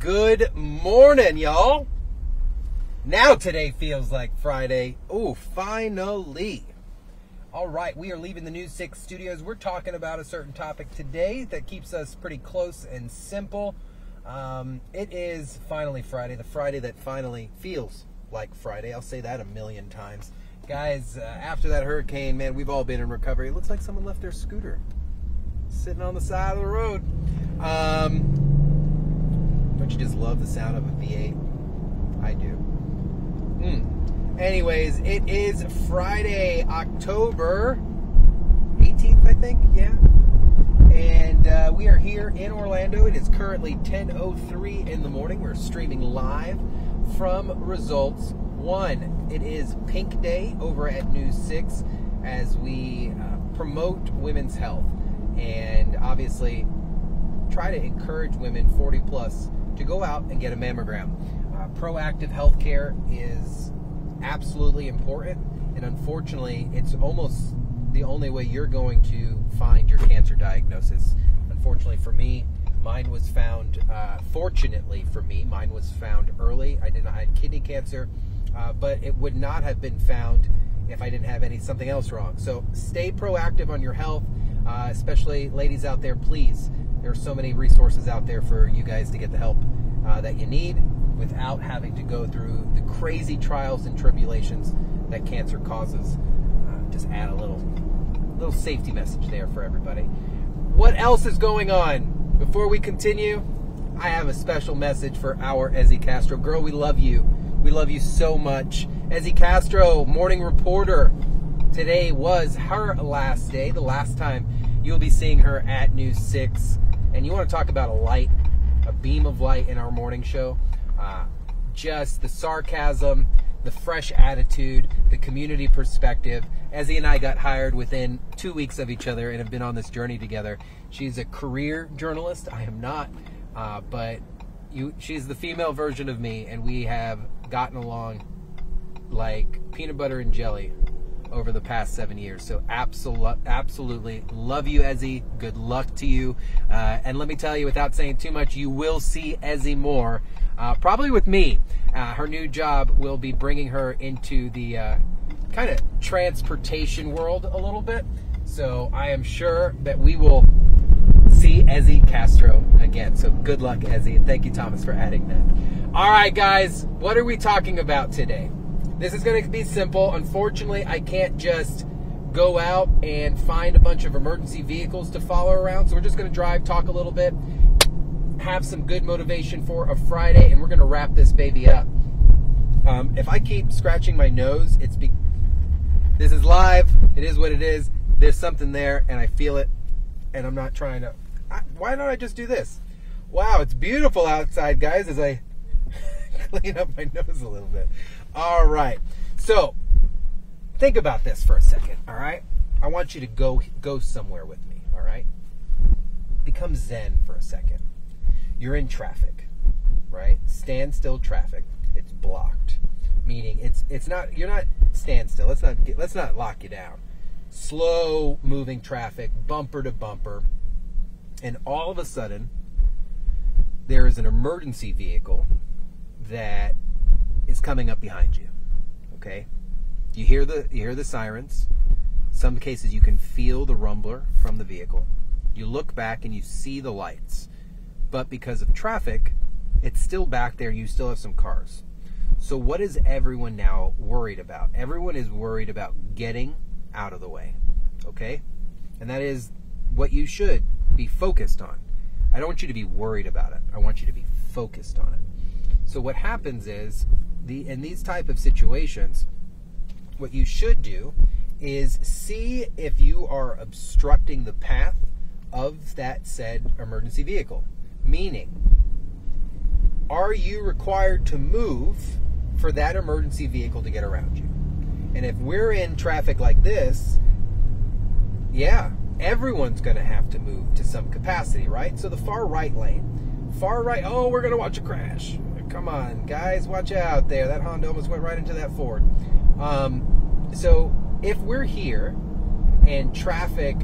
Good morning, y'all. Now today feels like Friday. Ooh, finally. All right, we are leaving the News 6 studios. We're talking about a certain topic today that keeps us pretty close and simple. It is finally Friday, the Friday that finally feels like Friday. I'll say that a million times. Guys, after that hurricane, man, we've all been in recovery. It looks like someone left their scooter sitting on the side of the road. Don't you just love the sound of a V8? I do. Anyways, it is Friday, October 18th, I think. Yeah. And we are here in Orlando. It is currently 10:03 in the morning. We're streaming live from Results 1. It is Pink Day over at News 6 as we promote women's health and obviously try to encourage women 40 plus to go out and get a mammogram. Proactive healthcare is absolutely important, and unfortunately, it's almost the only way you're going to find your cancer diagnosis. Unfortunately for me, mine was found, fortunately for me, mine was found early. I had kidney cancer, but it would not have been found if I didn't have something else wrong. So stay proactive on your health, especially ladies out there, please. There are so many resources out there for you guys to get the help that you need without having to go through the crazy trials and tribulations that cancer causes. Just add a little safety message there for everybody. What else is going on? Before we continue, I have a special message for our Ezzy Castro. Girl, we love you. We love you so much. Ezzy Castro, morning reporter. Today was her last day, the last time you'll be seeing her at News 6. And you want to talk about a light, a beam of light in our morning show. Just the sarcasm, the fresh attitude, the community perspective. Ezzy and I got hired within 2 weeks of each other and have been on this journey together. She's a career journalist. I am not, but she's the female version of me, and we have gotten along like peanut butter and jelly over the past 7 years. So absolutely love you, Ezzy. Good luck to you. And let me tell you, without saying too much, you will see Ezzy more, probably with me. Her new job will be bringing her into the kind of transportation world a little bit. So I am sure that we will see Ezzy Castro again. So good luck, Ezzy. And thank you, Thomas, for adding that. All right, guys, what are we talking about today? This is going to be simple. Unfortunately, I can't just go out and find a bunch of emergency vehicles to follow around. So we're just going to drive, talk a little bit, have some good motivation for a Friday, and we're going to wrap this baby up. If I keep scratching my nose, this is live. It is what it is. There's something there, and I feel it, and I'm not trying to. Why don't I just do this? Wow, it's beautiful outside, guys, as I clean up my nose a little bit. All right, so think about this for a second, all right? I want you to go somewhere with me, all right? Become zen for a second. You're in traffic, right? Standstill traffic. It's blocked, meaning it's not. You're not standstill. Let's not lock you down. Slow moving traffic, bumper to bumper, and all of a sudden there is an emergency vehicle that is coming up behind you. Okay, you hear the sirens. Some cases you can feel the rumbler from the vehicle. You look back and you see the lights, but because of traffic, it's still back there. You still have some cars. So what is everyone now worried about? Everyone is worried about getting out of the way. Okay, and that is what you should be focused on. I don't want you to be worried about it. I want you to be focused on it. So what happens is, in these type of situations, what you should do is see if you are obstructing the path of that said emergency vehicle. Meaning, are you required to move for that emergency vehicle to get around you? And if we're in traffic like this, yeah, everyone's going to have to move to some capacity, right? So the far right lane, oh, we're going to watch a crash. Come on, guys, watch out there. That Honda almost went right into that Ford. So if we're here and traffic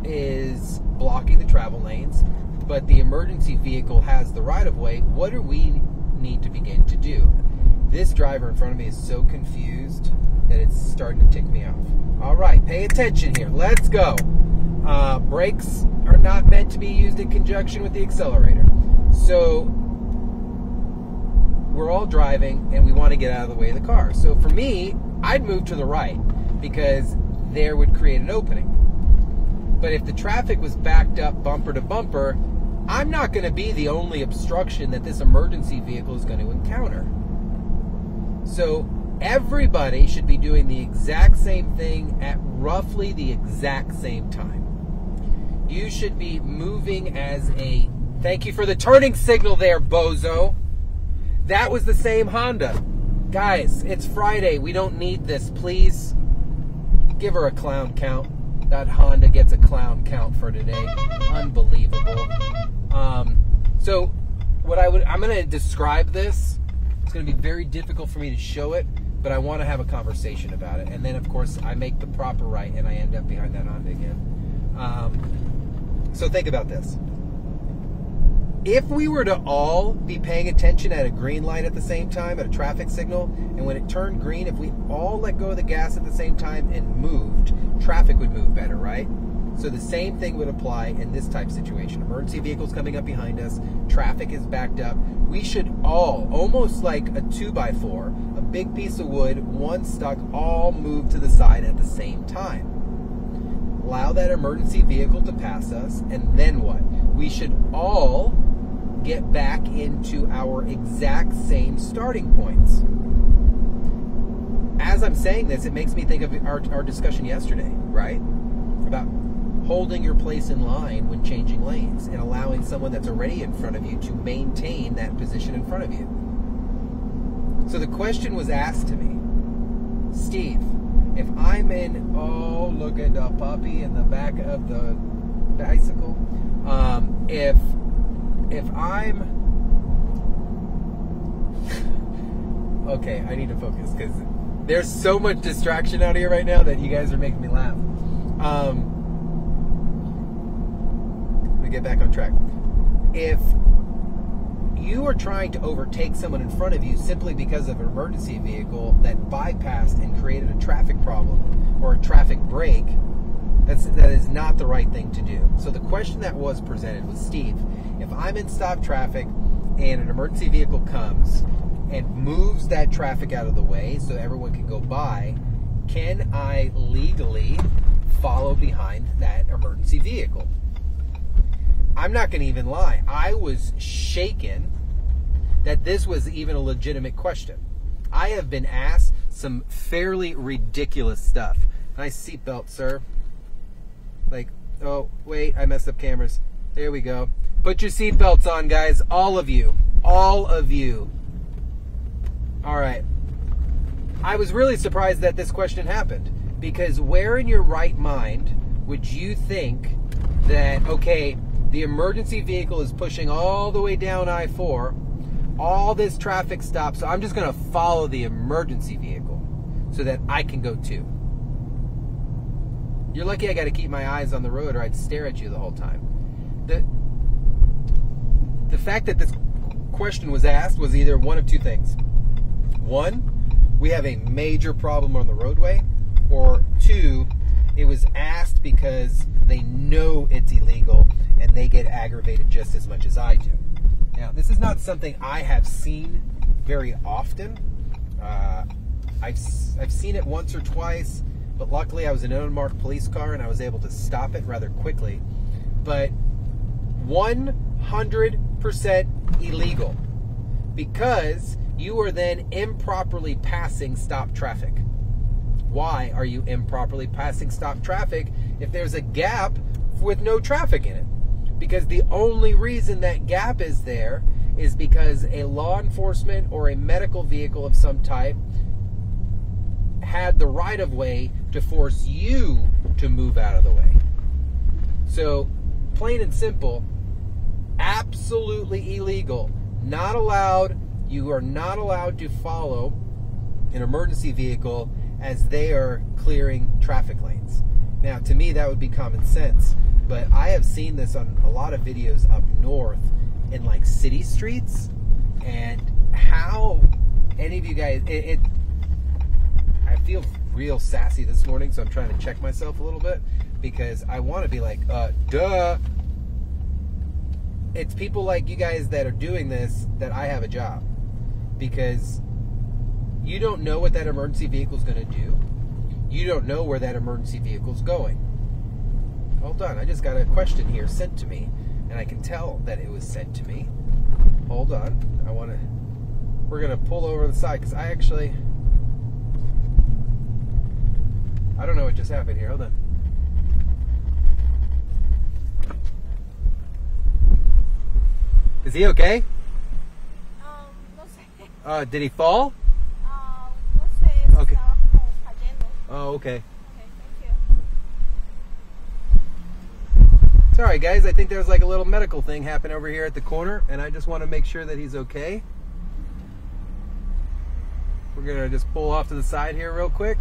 is blocking the travel lanes, but the emergency vehicle has the right-of-way, what do we need to begin to do? This driver in front of me is so confused that it's starting to tick me off. All right, pay attention here. Let's go. Brakes are not meant to be used in conjunction with the accelerator. So we're all driving and we want to get out of the way of the car. So for me, I'd move to the right because there would create an opening. But if the traffic was backed up bumper to bumper, I'm not going to be the only obstruction that this emergency vehicle is going to encounter. So everybody should be doing the exact same thing at roughly the exact same time. You should be moving as a... Thank you for the turning signal there, bozo. That was the same Honda. Guys, it's Friday. We don't need this. Please give her a clown count. That Honda gets a clown count for today. Unbelievable. So what I'm going to describe this. It's going to be very difficult for me to show it, but I want to have a conversation about it. And then, of course, I make the proper right, and I end up behind that Honda again. So think about this. If we were to all be paying attention at a green light at the same time, at a traffic signal, and when it turned green, if we all let go of the gas at the same time and moved, traffic would move better, right? So the same thing would apply in this type of situation. Emergency vehicles coming up behind us, traffic is backed up. We should all, almost like a 2x4, a big piece of wood, one stuck, all move to the side at the same time. Allow that emergency vehicle to pass us, and then what? We should all get back into our exact same starting points. As I'm saying this, it makes me think of our discussion yesterday, right? About holding your place in line when changing lanes and allowing someone that's already in front of you to maintain that position in front of you. So the question was asked to me, Steve, if I'm in, oh, look at the puppy in the back of the bicycle. If I'm, okay, I need to focus because there's so much distraction out here right now that you guys are making me laugh. Let me get back on track. If you are trying to overtake someone in front of you simply because of an emergency vehicle that bypassed and created a traffic problem or a traffic break, that is not the right thing to do. So the question that was presented was, Steve, if I'm in stop traffic and an emergency vehicle comes and moves that traffic out of the way so everyone can go by, can I legally follow behind that emergency vehicle? I'm not going to even lie. I was shaken that this was even a legitimate question. I have been asked some fairly ridiculous stuff. Nice seatbelt, sir. Like, oh, wait, I messed up cameras. There we go. Put your seatbelts on, guys. All of you. All of you. All right. I was really surprised that this question happened, because where in your right mind would you think that, okay, the emergency vehicle is pushing all the way down I-4, all this traffic stops, so I'm just going to follow the emergency vehicle so that I can go too. You're lucky I got to keep my eyes on the road or I'd stare at you the whole time. The fact that this question was asked was either one of two things. One, we have a major problem on the roadway, or two, it was asked because they know it's illegal and they get aggravated just as much as I do. Now, this is not something I have seen very often. I've seen it once or twice, but luckily I was in an unmarked police car and I was able to stop it rather quickly. But 100% illegal, because you are then improperly passing stop traffic. Why are you improperly passing stop traffic if there's a gap with no traffic in it? Because the only reason that gap is there is because a law enforcement or a medical vehicle of some type had the right of way to force you to move out of the way. So, plain and simple, absolutely illegal. Not allowed. You are not allowed to follow an emergency vehicle as they are clearing traffic lanes. Now, to me, that would be common sense, but I have seen this on a lot of videos up north in like city streets, and how any of you guys, I feel real sassy this morning, so I'm trying to check myself a little bit, because I want to be like, duh. It's people like you guys that are doing this that I have a job, because you don't know what that emergency vehicle is going to do. You don't know where that emergency vehicle is going. Hold on, I just got a question here sent to me, and I can tell that it was sent to me. Hold on, we're going to pull over the side, because I don't know what just happened here. Hold on. Is he okay? No sé. Did he fall? No sé. Okay. Estaba como cayendo. Oh, okay. Okay, thank you. It's alright, guys. I think there's like a little medical thing happening over here at the corner, and I just want to make sure that he's okay. We're going to just pull off to the side here real quick.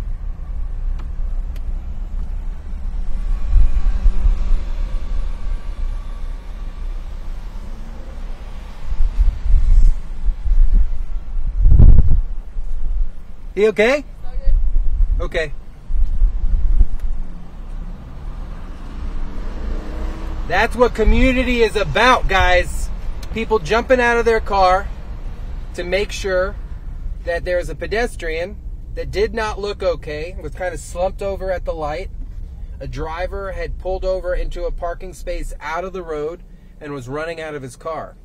He okay? Okay. That's what community is about, guys. People jumping out of their car to make sure that there's a pedestrian that did not look okay, was kind of slumped over at the light. A driver had pulled over into a parking space out of the road and was running out of his car.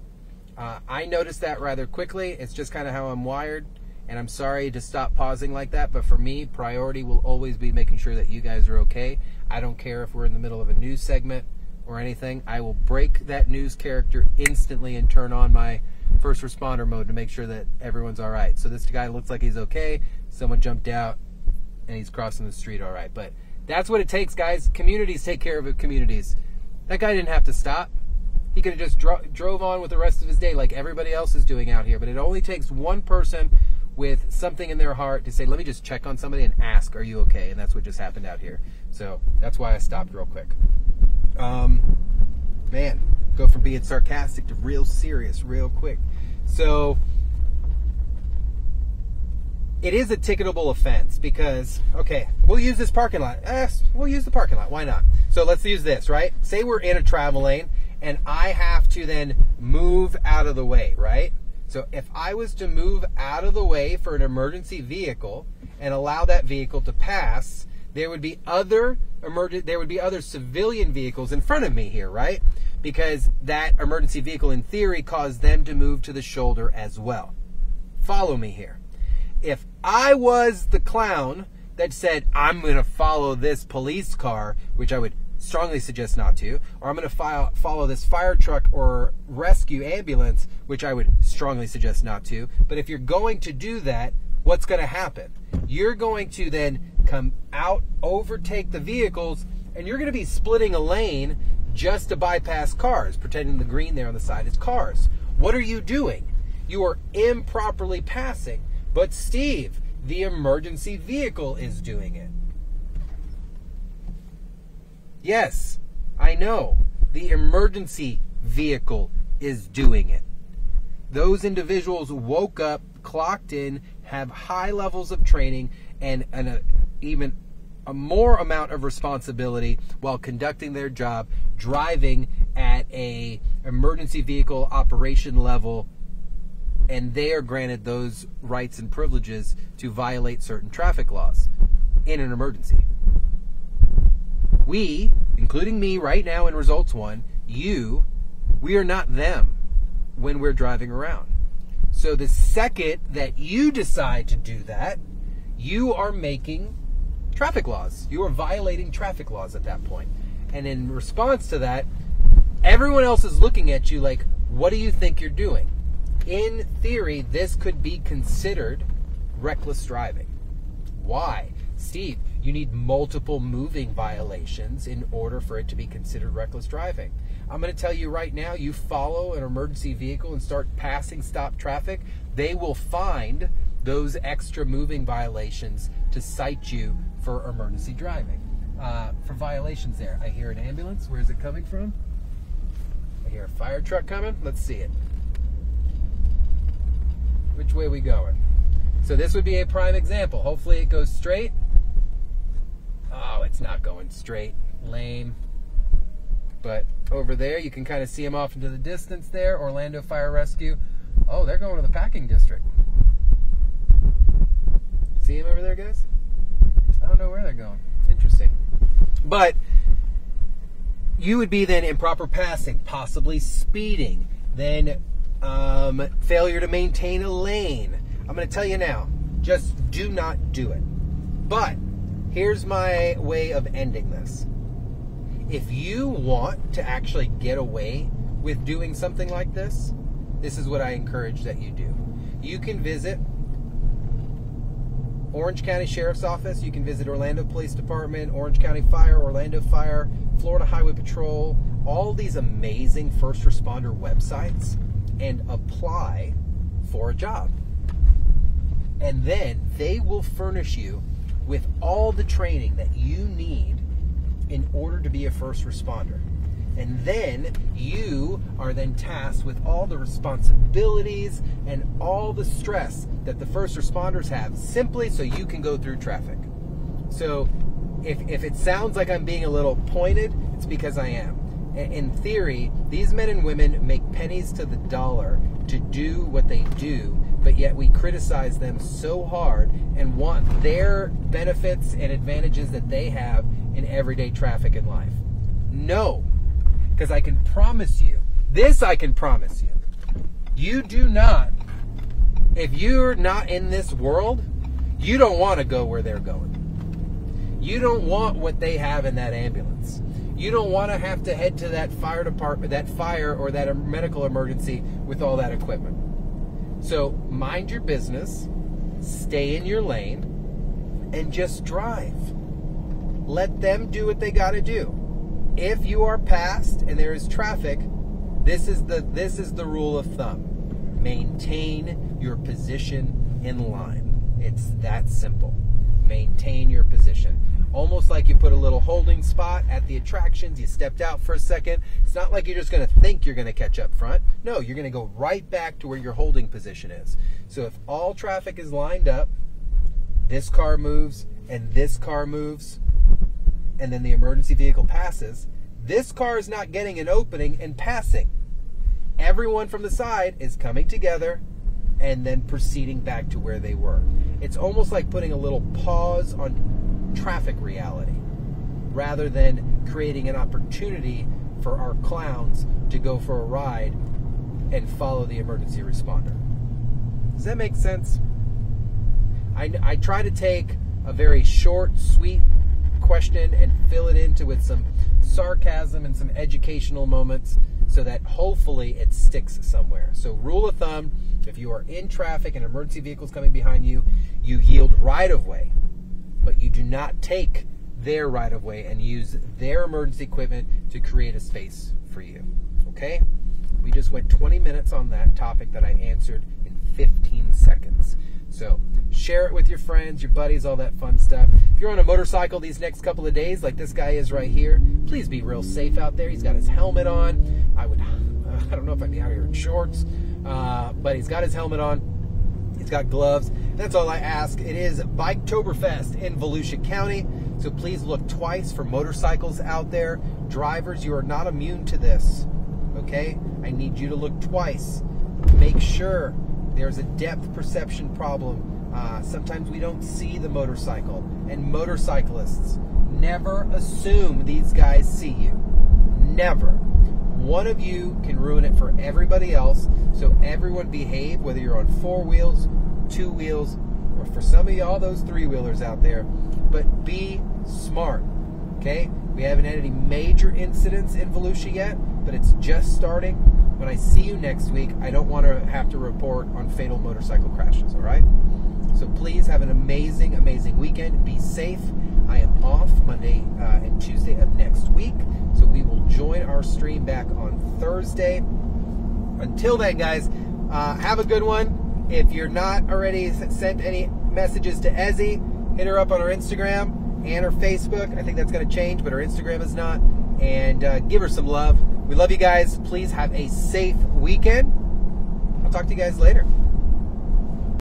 I noticed that rather quickly. It's just kind of how I'm wired. And I'm sorry to stop pausing like that, but for me, priority will always be making sure that you guys are okay. I don't care if we're in the middle of a news segment or anything. I will break that news character instantly and turn on my first responder mode to make sure that everyone's all right. So this guy looks like he's okay. Someone jumped out and he's crossing the street all right. But that's what it takes, guys. Communities take care of communities. That guy didn't have to stop. He could have just drove on with the rest of his day like everybody else is doing out here. But it only takes one person with something in their heart to say, let me just check on somebody and ask, are you okay? And that's what just happened out here. So that's why I stopped real quick. Man, go from being sarcastic to real serious real quick. So it is a ticketable offense because, okay, we'll use this parking lot. We'll use the parking lot. Why not? So let's use this, right? Say we're in a travel lane and I have to then move out of the way, right? So if I was to move out of the way for an emergency vehicle and allow that vehicle to pass, there would be other civilian vehicles in front of me here, right? Because that emergency vehicle in theory caused them to move to the shoulder as well. Follow me here. If I was the clown that said, I'm going to follow this police car, which I would strongly suggest not to, or I'm going to follow this fire truck or rescue ambulance, which I would strongly suggest not to. But if you're going to do that, what's going to happen? You're going to then come out, overtake the vehicles, and you're going to be splitting a lane just to bypass cars, pretending the green there on the side is cars. What are you doing? You are improperly passing. But Steve, the emergency vehicle is doing it. Yes, I know. The emergency vehicle is doing it. Those individuals woke up, clocked in, have high levels of training, and even a more amount of responsibility while conducting their job, driving at a emergency vehicle operation level, and they are granted those rights and privileges to violate certain traffic laws in an emergency. We, including me right now in Results 1, we are not them when we're driving around. So the second that you decide to do that, you are making traffic laws. You are violating traffic laws at that point. And in response to that, everyone else is looking at you like, what do you think you're doing? In theory, this could be considered reckless driving. Why? Steve, you need multiple moving violations in order for it to be considered reckless driving. I'm going to tell you right now, you follow an emergency vehicle and start passing stop traffic, they will find those extra moving violations to cite you for emergency driving. for violations there. I hear an ambulance. Where is it coming from? I hear a fire truck coming. Let's see it. Which way are we going? So this would be a prime example. Hopefully it goes straight. Oh, it's not going straight. Lame. But over there, you can kind of see them off into the distance there. Orlando Fire Rescue. Oh, they're going to the packing district. See them over there, guys? I don't know where they're going. Interesting. But you would be then improper passing, possibly speeding, then failure to maintain a lane. I'm going to tell you now, just do not do it. But here's my way of ending this. If you want to actually get away with doing something like this, this is what I encourage that you do. You can visit Orange County Sheriff's Office. You can visit Orlando Police Department, Orange County Fire, Orlando Fire, Florida Highway Patrol, all these amazing first responder websites, and apply for a job. And then they will furnish you with all the training that you need in order to be a first responder. And then you are then tasked with all the responsibilities and all the stress that the first responders have, simply so you can go through traffic. So if it sounds like I'm being a little pointed, it's because I am. In theory, these men and women make pennies to the dollar to do what they do, but yet we criticize them so hard and want their benefits and advantages that they have in everyday traffic and life. No, because I can promise you, this I can promise you, you do not, if you're not in this world, you don't want to go where they're going. You don't want what they have in that ambulance. You don't want to have to head to that fire department, that fire or that medical emergency with all that equipment. So mind your business, stay in your lane, and just drive. Let them do what they got to do. If you are passed and there is traffic, this is the rule of thumb. Maintain your position in line. It's that simple. Maintain your position. Almost like you put a little holding spot at the attractions, you stepped out for a second. It's not like you're just going to think you're going to catch up front. No, you're going to go right back to where your holding position is. So if all traffic is lined up, this car moves and this car moves, and then the emergency vehicle passes, this car is not getting an opening and passing. Everyone from the side is coming together and then proceeding back to where they were. It's almost like putting a little pause on traffic reality rather than creating an opportunity for our clowns to go for a ride and follow the emergency responder. Does that make sense? I try to take a very short, sweet question and fill it into with some sarcasm and some educational moments so that hopefully it sticks somewhere. So rule of thumb, if you are in traffic and emergency vehicles coming behind you, you yield right of way, but you do not take their right of way and use their emergency equipment to create a space for you. Okay? We just went 20 minutes on that topic that I answered in 15 seconds. So share it with your friends, your buddies, all that fun stuff. If you're on a motorcycle these next couple of days, like this guy is right here, please be real safe out there. He's got his helmet on. I don't know if I'd be out here in shorts, but he's got his helmet on. He's got gloves. That's all I ask. It is Biketoberfest in Volusia County, so please look twice for motorcycles out there. Drivers, you are not immune to this, okay? I need you to look twice. Make sure there's a depth perception problem. Sometimes we don't see the motorcycle, and motorcyclists, never assume these guys see you. Never. One of you can ruin it for everybody else, so everyone behave, whether you're on 4 wheels, 2 wheels, or for some of y'all, those 3-wheelers out there. But be smart, okay? We haven't had any major incidents in Volusia yet, but it's just starting. When I see you next week, I don't want to have to report on fatal motorcycle crashes, all right? So please have an amazing, amazing weekend. Be safe. I am off Monday and Tuesday of next week, so we will join our stream back on Thursday. Until then, guys, have a good one. If you're not already sent any messages to Ezzy, hit her up on her Instagram, and her Facebook. I think that's going to change, but her Instagram is not. And give her some love. We love you guys. Please have a safe weekend. I'll talk to you guys later.